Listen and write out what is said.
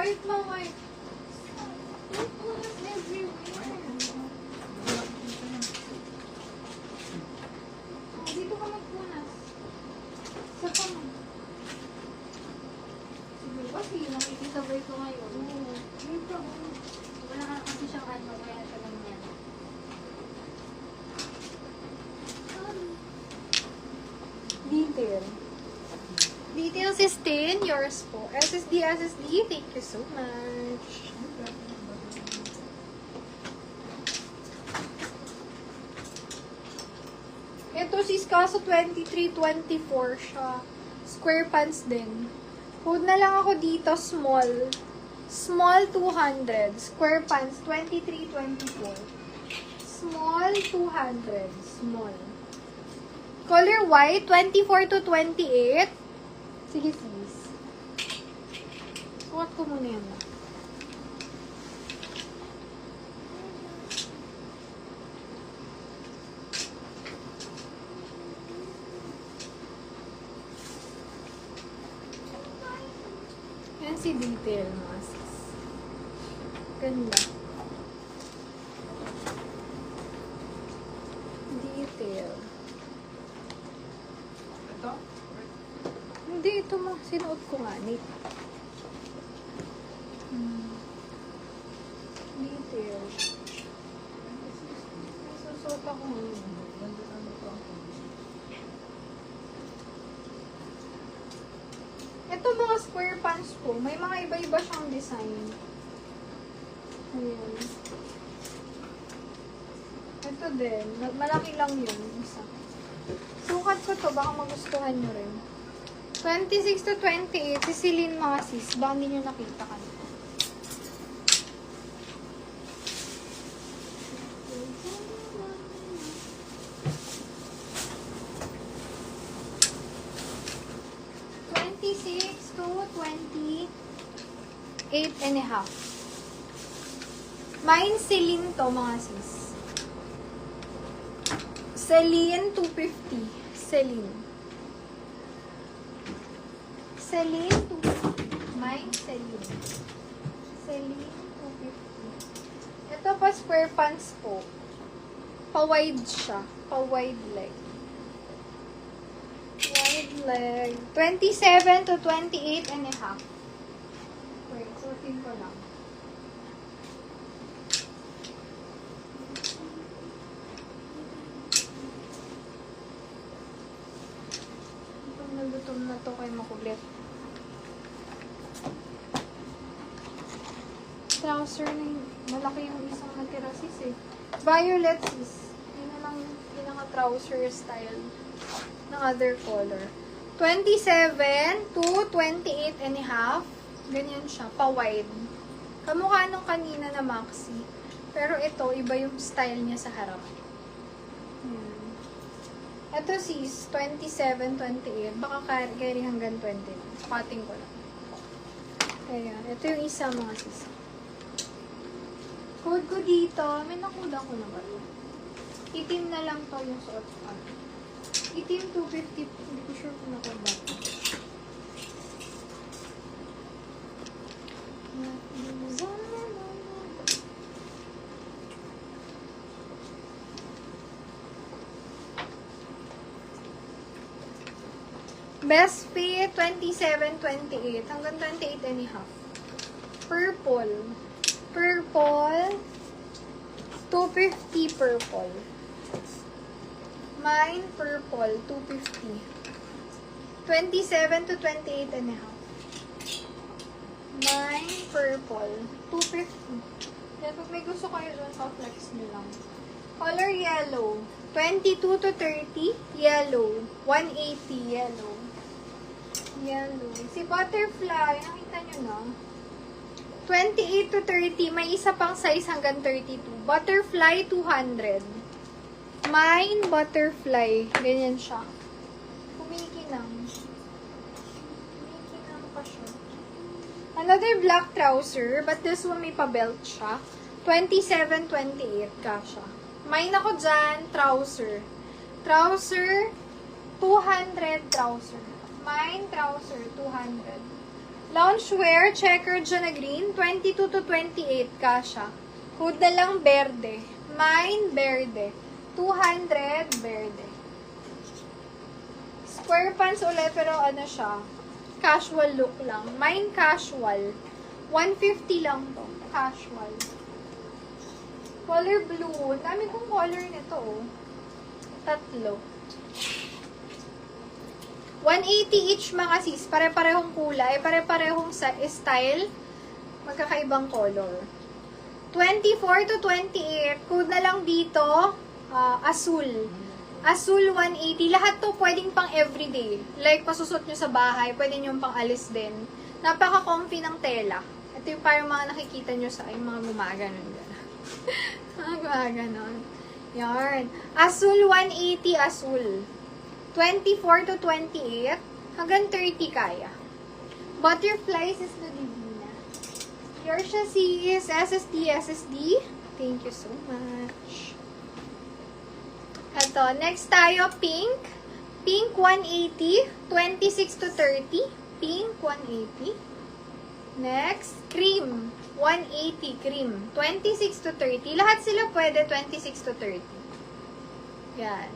White na white. Pupunas everywhere. Oh, dito ka magpunas. Sa pang. Sige, kasi nakikisabay ko ngayon. Oo. Dito. Wala ka kasi siyang ano, kaya ito lang yan. Detail. Details is 10. Yours po. SSD. Thank you so much. Ito sis, kaso 23-24 siya. Square pants din. Code na lang ako dito, small. Small 200. Square pants, 23-24. Small 200. Small. Color white, 24-28. Sige sis. Sukat ko muna yan. Yan si detail mga sis. Ganda. Detail. Ito? Hindi, ito mo. Sinuot ko nga. Detail. May susot ako ngayon. Ito mga square pants ko. May mga iba-iba siyang design. Ayan. Ito din. Malaki lang yun. Isa. Sukat ko to. Baka magustuhan nyo rin. 26-28. Sisilin mga sis. Baka hindi nyo nakita kanina. Eight and a half. Mine, Celine to, mga sis. Celine, 250. Celine. Celine, 250. Mine, Celine. Celine, 250. Ito pa, square pants po. Pa-wide siya. Pa-wide leg. Wide leg. 27-28 and a half. Wait, sorting ko lang. Pag nagutom na to kay makulit. Trouser na yun. Malaki yung isang natira sis eh. Violet sis. Yun na lang yung pinaka-trouser style ng other color. 27-28 and a half. Ganyan siya, pa-wide. Kamukha nung kanina na maxi. Pero ito, iba yung style niya sa harap. Ayan. Ito sis, 27-28. Baka carry hanggang 20. Cutting ko lang. Ayan. Ito yung isa mga sis. Code ko dito. May nakuda ko na ba? Itim na lang to yung suot ko. Itim 250. Hindi ko sure kung nakuda ko. Best fit, 27-28. Hanggang 28 and a half. Purple. Purple. 250 purple. Mine, purple. 250. 27-28 and a half. Mine, purple. 250. Kaya pag may gusto kayo doon, pa-flex nyo lang. Color yellow. 22-30. Yellow. 180. Yellow. Yellow. Si butterfly, nakita nyo na. 28-30. May isa pang size hanggang 32. Butterfly, 200. Mine, butterfly. Ganyan siya. Kumikinang. Kumikinang pa siya. Another black trouser, but this one may pa-belt siya. 27-28 kasha. Mine ako dyan, trouser. Trouser, 200 trouser. Mine, trouser, 200. Loungewear, checkered siya na green. 22 to 28 kasha. Hood na lang berde. Mine, berde. 200, berde. Square pants ulit, pero ano siya, casual look lang. Mine casual. 150 lang to. Casual. Color blue. Dami kong color nito, oh. Tatlo. 180 each mga sis. Pare-parehong kulay. Pare-parehong style. Magkakaibang color. 24 to 28. Code na lang dito. Azul. Azul 180. Lahat to pwedeng pang everyday. Like, pasusot nyo sa bahay. Pwede nyo pang alis din. Napaka-comfy ng tela. Ito yung parang mga nakikita nyo sa yung mga gumaganon. Mga gumaganon. Yarn. Azul 180. Azul. 24 to 28. Hanggang 30 kaya. Butterflies is the Divina. Yours siya sis. SSD. Thank you so much. Ito, next tayo, pink. Pink 180, 26 to 30. Pink 180. Next, cream. 180 cream. 26 to 30. Lahat sila pwede 26 to 30. Yan.